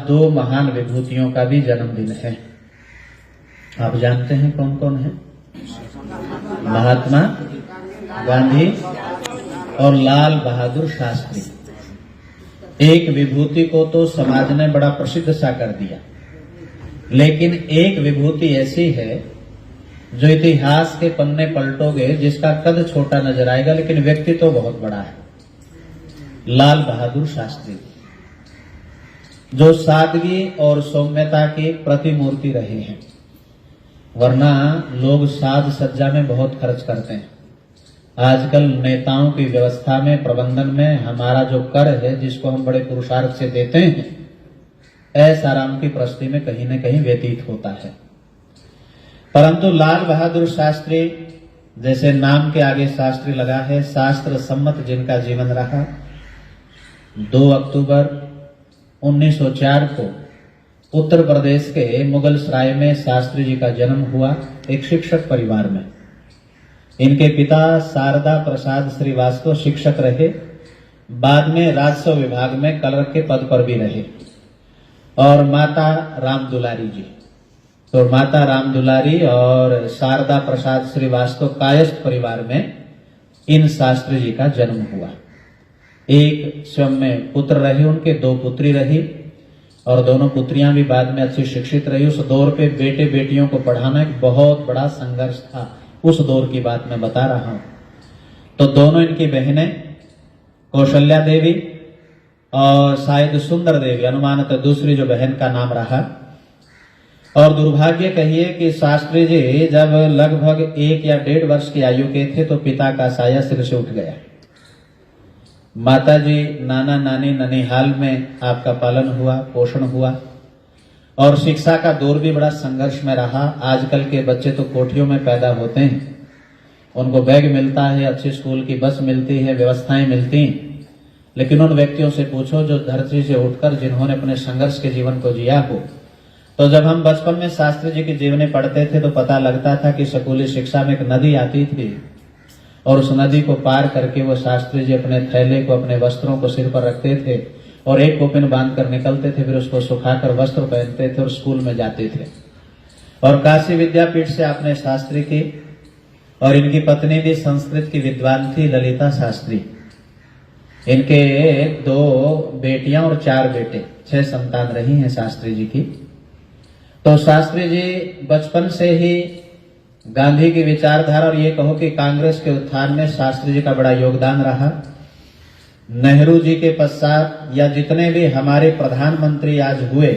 दो महान विभूतियों का भी जन्मदिन है। आप जानते हैं कौन कौन है? महात्मा गांधी और लाल बहादुर शास्त्री। एक विभूति को तो समाज ने बड़ा प्रसिद्ध सा कर दिया, लेकिन एक विभूति ऐसी है जो इतिहास के पन्ने पलटोगे जिसका कद छोटा नजर आएगा, लेकिन व्यक्ति तो बहुत बड़ा है। लाल बहादुर शास्त्री जो सादगी और सौम्यता की प्रतिमूर्ति रहे हैं, वरना लोग साज सज्जा में बहुत खर्च करते हैं। आजकल नेताओं की व्यवस्था में, प्रबंधन में हमारा जो कर है, जिसको हम बड़े पुरुषार्थ से देते हैं, ऐसाराम की प्रस्ती में कहीं न कहीं व्यतीत होता है। परंतु लाल बहादुर शास्त्री, जैसे नाम के आगे शास्त्री लगा है, शास्त्र सम्मत जिनका जीवन रहा, 2 अक्टूबर 1904 को उत्तर प्रदेश के मुगल सराय में शास्त्री जी का जन्म हुआ, एक शिक्षक परिवार में। इनके पिता शारदा प्रसाद श्रीवास्तव शिक्षक रहे, बाद में राजस्व विभाग में कलरक के पद पर भी रहे, और माता राम दुलारी जी। तो माता राम दुलारी और शारदा प्रसाद श्रीवास्तव कायस्थ परिवार में इन शास्त्री जी का जन्म हुआ। एक स्वयं में पुत्र रहे उनके, 2 पुत्री रही, और दोनों पुत्रियां भी बाद में अच्छी शिक्षित रही। उस दौर पे बेटे बेटियों को पढ़ाना एक बहुत बड़ा संघर्ष था, उस दौर की बात मैं बता रहा हूं। तो दोनों इनकी बहनें कौशल्या देवी और शायद सुंदर देवी, अनुमानतः दूसरी जो बहन का नाम रहा। और दुर्भाग्य कहिए कि शास्त्री जी जब लगभग 1 या 1.5 वर्ष की आयु के थे तो पिता का साया सिर से उठ गया। माता जी नाना नानी ननिहाल में आपका पालन हुआ, पोषण हुआ, और शिक्षा का दौर भी बड़ा संघर्ष में रहा। आजकल के बच्चे तो कोठियों में पैदा होते हैं, उनको बैग मिलता है, अच्छे स्कूल की बस मिलती है, व्यवस्थाएं मिलती हैं, लेकिन उन व्यक्तियों से पूछो जो धरती से उठकर जिन्होंने अपने संघर्ष के जीवन को जिया हो। तो जब हम बचपन में शास्त्री जी की जीवनी पढ़ते थे तो पता लगता था कि स्कूली शिक्षा में एक नदी आती थी, और उस नदी को पार करके वो शास्त्री जी अपने थैले को, अपने वस्त्रों को सिर पर रखते थे और एक कोपिन बांधकर निकलते थे, फिर उसको सुखाकर वस्त्र पहनते थे और स्कूल में जाते थे। और काशी विद्यापीठ से आपने शास्त्री की, और इनकी पत्नी भी संस्कृत की विद्वान थी, ललिता शास्त्री। इनके 2 बेटियां और 4 बेटे, 6 संतान रही हैं शास्त्री जी की। तो शास्त्री जी बचपन से ही गांधी की विचारधारा, और ये कहो कि कांग्रेस के उत्थान में शास्त्री जी का बड़ा योगदान रहा। नेहरू जी के पश्चात या जितने भी हमारे प्रधानमंत्री आज हुए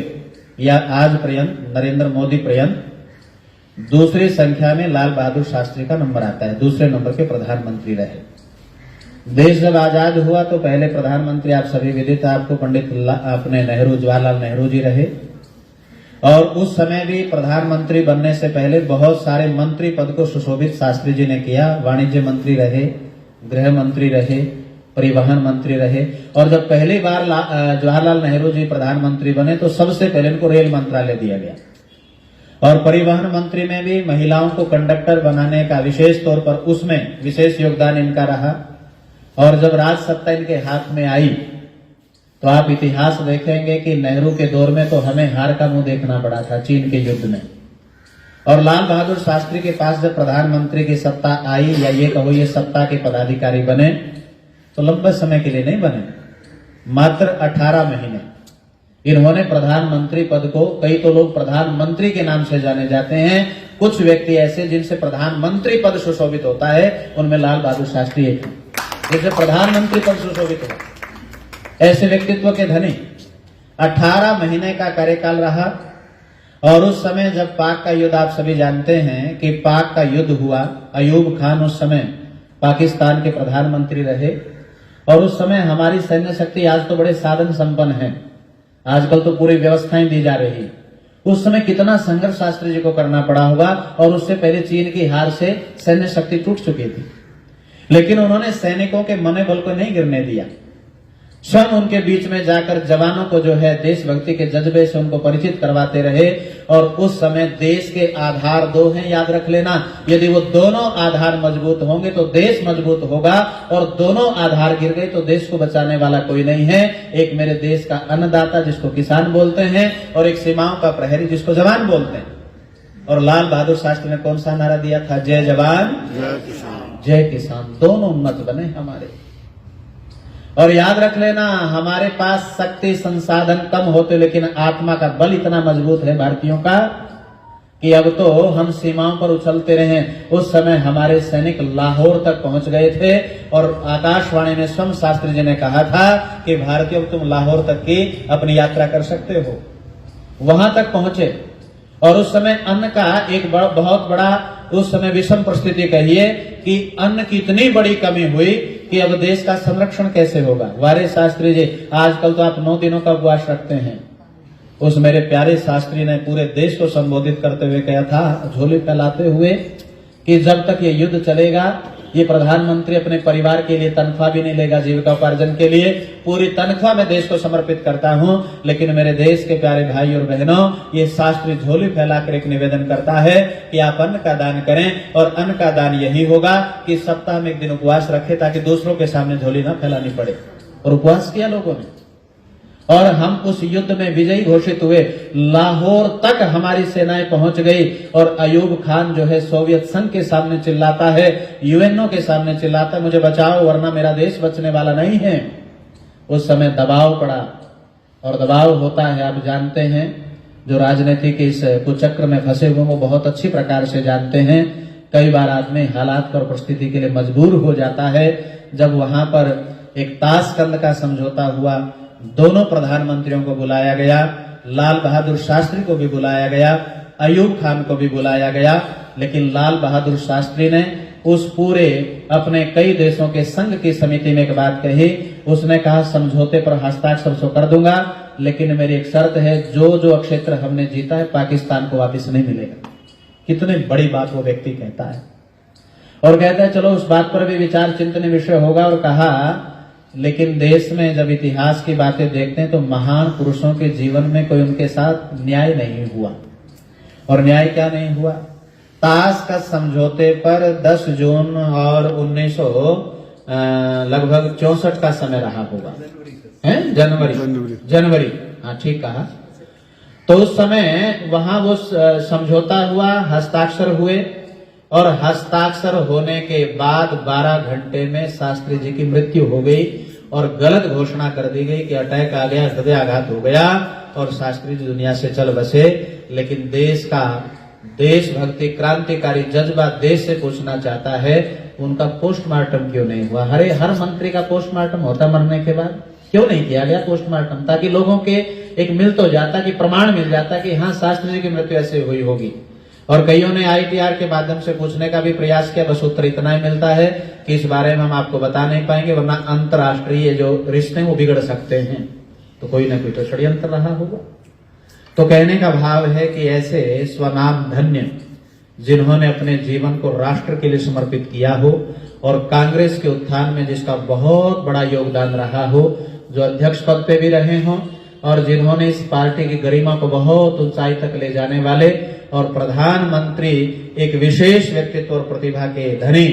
या आज पर्यंत, नरेंद्र मोदी पर्यंत, दूसरी संख्या में लाल बहादुर शास्त्री का नंबर आता है, दूसरे नंबर के प्रधानमंत्री रहे। देश जब आजाद हुआ तो पहले प्रधानमंत्री आप सभी विदित, आपको पंडित अपने नेहरू, जवाहरलाल नेहरू जी रहे, और उस समय भी प्रधानमंत्री बनने से पहले बहुत सारे मंत्री पद को सुशोभित शास्त्री जी ने किया। वाणिज्य मंत्री रहे, गृह मंत्री रहे, परिवहन मंत्री रहे, और जब पहली बार जवाहरलाल नेहरू जी प्रधानमंत्री बने तो सबसे पहले इनको रेल मंत्रालय दिया गया। और परिवहन मंत्री में भी महिलाओं को कंडक्टर बनाने का विशेष तौर पर उसमें विशेष योगदान इनका रहा। और जब राज सत्ता इनके हाथ में आई तो आप इतिहास देखेंगे कि नेहरू के दौर में तो हमें हार का मुंह देखना पड़ा था चीन के युद्ध में, और लाल बहादुर शास्त्री के पास जब प्रधानमंत्री की सत्ता आई, या ये कहो ये सत्ता के पदाधिकारी बने, तो लंबे समय के लिए नहीं बने, मात्र 18 महीने इन्होंने प्रधानमंत्री पद को, कई तो लोग प्रधानमंत्री के नाम से जाने जाते हैं, कुछ व्यक्ति ऐसे जिनसे प्रधानमंत्री पद सुशोभित होता है, उनमें लाल बहादुर शास्त्री एक हैं, जिनसे प्रधानमंत्री पद सुशोभित हुआ। ऐसे व्यक्तित्व के धनी 18 महीने का कार्यकाल रहा। और उस समय जब पाक का युद्ध, आप सभी जानते हैं कि पाक का युद्ध हुआ, अयूब खान उस समय पाकिस्तान के प्रधानमंत्री रहे, और उस समय हमारी सैन्य शक्ति, आज तो बड़े साधन संपन्न है, आजकल तो पूरी व्यवस्थाएं दी जा रही, उस समय कितना संघर्ष शास्त्री जी को करना पड़ा होगा। और उससे पहले चीन की हार से सैन्य शक्ति टूट चुकी थी, लेकिन उन्होंने सैनिकों के मनोबल को नहीं गिरने दिया। स्वयं उनके बीच में जाकर जवानों को जो है देशभक्ति के जज्बे से उनको परिचित करवाते रहे। और उस समय देश के आधार दो हैं, याद रख लेना। यदि वो दोनों आधार मजबूत होंगे तो देश मजबूत होगा, और दोनों आधार गिर गए तो देश को बचाने वाला कोई नहीं है। एक मेरे देश का अन्नदाता जिसको किसान बोलते हैं, और एक सीमाओं का प्रहरी जिसको जवान बोलते हैं। और लाल बहादुर शास्त्री ने कौन सा नारा दिया था? जय जवान जय किसान। जय किसान। दोनों उन्नत बने हमारे। और याद रख लेना, हमारे पास शक्ति संसाधन कम होते, लेकिन आत्मा का बल इतना मजबूत है भारतीयों का कि अब तो हम सीमाओं पर उछलते रहे। उस समय हमारे सैनिक लाहौर तक पहुंच गए थे, और आकाशवाणी में स्वयं शास्त्री जी ने कहा था कि भारतीयों, तुम लाहौर तक की अपनी यात्रा कर सकते हो। वहां तक पहुंचे, और उस समय अन्न का एक बहुत बड़ा उस समय विषम परिस्थिति कहिए कि अन्न की इतनी बड़ी कमी हुई कि अब देश का संरक्षण कैसे होगा। वारे शास्त्री जी, आजकल तो आप 9 दिनों का उपवास रखते हैं। उस मेरे प्यारे शास्त्री ने पूरे देश को संबोधित करते हुए कहा था, झोली फैलाते हुए, कि जब तक ये युद्ध चलेगा, ये प्रधानमंत्री अपने परिवार के लिए तनख्वाह भी नहीं लेगा, जीविका उपार्जन के लिए पूरी तनख्वाह मैं देश को समर्पित करता हूं। लेकिन मेरे देश के प्यारे भाई और बहनों, ये शास्त्री झोली फैलाकर एक निवेदन करता है कि आप अन्न का दान करें, और अन्न का दान यही होगा कि सप्ताह में एक दिन उपवास रखें, ताकि दूसरों के सामने झोली ना फैलानी पड़े। और उपवास किया लोगों ने, और हम उस युद्ध में विजयी घोषित हुए। लाहौर तक हमारी सेनाएं पहुंच गई, और अयूब खान जो है सोवियत संघ के सामने चिल्लाता है, यूएनओ के सामने चिल्लाता है, मुझे बचाओ वरना मेरा देश बचने वाला नहीं है। उस समय दबाव पड़ा, और दबाव होता है, आप जानते हैं, जो राजनीति के इस कुचक्र में फंसे हुए वो बहुत अच्छी प्रकार से जानते हैं। कई बार आदमी हालात और परिस्थिति के लिए मजबूर हो जाता है। जब वहां पर एक ताशकंद का समझौता हुआ, दोनों प्रधानमंत्रियों को बुलाया गया, लाल बहादुर शास्त्री को भी बुलाया गया, अयूब खान को भी बुलाया गया, लेकिन लाल बहादुर शास्त्री ने उस पूरे अपने कई देशों के संघ की समिति में एक बात कही। उसने कहा, समझौते पर हस्ताक्षर तो कर दूंगा, लेकिन मेरी एक शर्त है, जो जो क्षेत्र हमने जीता है पाकिस्तान को वापस नहीं मिलेगा। कितनी बड़ी बात वो व्यक्ति कहता है, और कहता है चलो उस बात पर भी विचार चिंतन विषय होगा। और कहा, लेकिन देश में जब इतिहास की बातें देखते हैं तो महान पुरुषों के जीवन में कोई उनके साथ न्याय नहीं हुआ। और न्याय क्या नहीं हुआ? ताश का समझौते पर 10 जून और 1900 लगभग 64 का समय रहा होगा, है जनवरी, हाँ ठीक कहा। तो उस समय वहां वो समझौता हुआ, हस्ताक्षर हुए, और हस्ताक्षर होने के बाद 12 घंटे में शास्त्री जी की मृत्यु हो गई, और गलत घोषणा कर दी गई कि अटैक आ गया, हृदयाघात हो गया, और शास्त्री जी दुनिया से चल बसे। लेकिन देश का देशभक्ति क्रांतिकारी जज्बा देश से पूछना चाहता है, उनका पोस्टमार्टम क्यों नहीं हुआ? हर मंत्री का पोस्टमार्टम होता मरने के बाद, क्यों नहीं किया गया पोस्टमार्टम? ताकि लोगों के एक मिल तो जाता, कि प्रमाण मिल जाता कि हाँ शास्त्री जी की मृत्यु ऐसे हुई होगी। और कईयों ने ITR के माध्यम से पूछने का भी प्रयास किया, बस उत्तर इतना ही मिलता है कि इस बारे में हम आपको बता नहीं पाएंगे, वरना अंतर्राष्ट्रीय जो रिश्ते वो बिगड़ सकते हैं। तो कोई ना कोई तो षड्यंत्र रहा होगा। तो कहने का भाव है कि ऐसे स्वनाम धन्य जिन्होंने अपने जीवन को राष्ट्र के लिए समर्पित किया हो, और कांग्रेस के उत्थान में जिसका बहुत बड़ा योगदान रहा हो, जो अध्यक्ष पद पे भी रहे हों, और जिन्होंने इस पार्टी की गरिमा को बहुत ऊंचाई तक ले जाने वाले, और प्रधानमंत्री एक विशेष व्यक्तित्व और प्रतिभा के धनी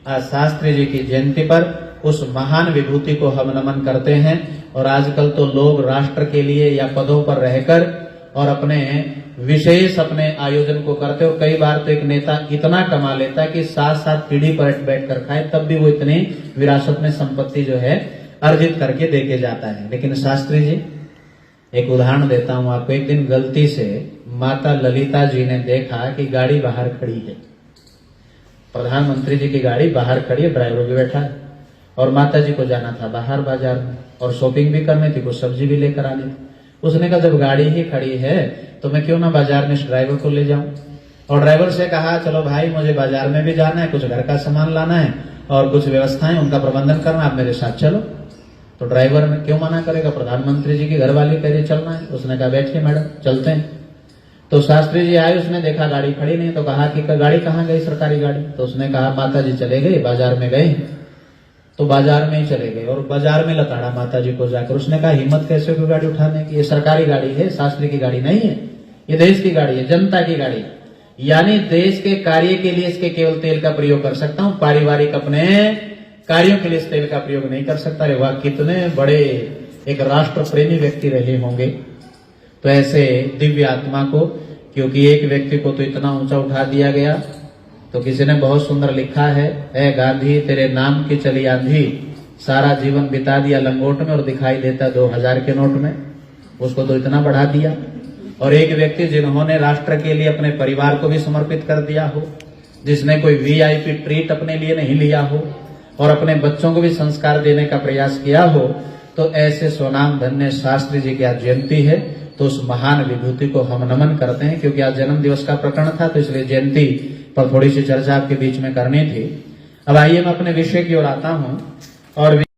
आज शास्त्री जी की जयंती पर उस महान विभूति को हम नमन करते हैं। और आजकल तो लोग राष्ट्र के लिए या पदों पर रहकर और अपने विशेष अपने आयोजन को करते हो। कई बार तो एक नेता इतना कमा लेता है कि 7-7 पीढ़ी पर बैठ कर खाए, तब भी वो इतनी विरासत में संपत्ति जो है अर्जित करके देके जाता है। लेकिन शास्त्री जी, एक उदाहरण देता हूं आपको। एक दिन गलती से माता ललिता जी ने देखा कि गाड़ी बाहर खड़ी है, प्रधानमंत्री जी की गाड़ी बाहर खड़ी है, ड्राइवर भी बैठा है, और माता जी को जाना था बाहर बाजार में, और शॉपिंग भी करनी थी, कुछ सब्जी भी लेकर आनी थी। उसने कहा जब गाड़ी ही खड़ी है तो मैं क्यों ना बाजार में इस ड्राइवर को ले जाऊं। और ड्राइवर से कहा, चलो भाई मुझे बाजार में भी जाना है, कुछ घर का सामान लाना है और कुछ व्यवस्थाएं उनका प्रबंधन करना, आप मेरे साथ चलो। तो ड्राइवर ने क्यों मना करेगा, प्रधानमंत्री जी की घरवाली कह रही चलना है। उसने कहा बैठिए मैडम, चलते हैं। तो शास्त्री जी आए, उसने देखा गाड़ी खड़ी नहीं, तो कहा कि गाड़ी कहाँ गई, सरकारी गाड़ी? तो उसने कहा माता जी चले गए, बाजार में गए। तो बाजार में ही चले गए और बाजार में लताड़ा माता जी को जाकर उसने कहा हिम्मत कैसे हुई गाड़ी उठाने की, ये सरकारी गाड़ी है, शास्त्री की गाड़ी नहीं है, ये देश की गाड़ी है, जनता की गाड़ी, यानी देश के कार्य के लिए इसके केवल तेल का प्रयोग कर सकता हूं, पारिवारिक अपने कार्यों के लिए इस तेल का प्रयोग नहीं कर सकता। अरे वाह, कितने बड़े एक राष्ट्र प्रेमी व्यक्ति रहे होंगे। तो ऐसे दिव्य आत्मा को, क्योंकि एक व्यक्ति को तो इतना ऊंचा उठा दिया गया, तो किसी ने बहुत सुंदर लिखा है, ए गांधी तेरे नाम की चली आंधी, सारा जीवन बिता दिया लंगोट में और दिखाई देता 2000 के नोट में, उसको तो इतना बढ़ा दिया। और एक व्यक्ति जिन्होंने राष्ट्र के लिए अपने परिवार को भी समर्पित कर दिया हो, जिसने कोई वीआईपी ट्रीट अपने लिए नहीं लिया हो और अपने बच्चों को भी संस्कार देने का प्रयास किया हो, तो ऐसे सोनाम धन्य शास्त्री जी की आज जयंती है। तो उस महान विभूति को हम नमन करते हैं। क्योंकि आज जन्म दिवस का प्रकरण था, तो इसलिए जयंती पर थोड़ी सी चर्चा आपके बीच में करनी थी। अब आइए मैं अपने विषय की ओर आता हूं और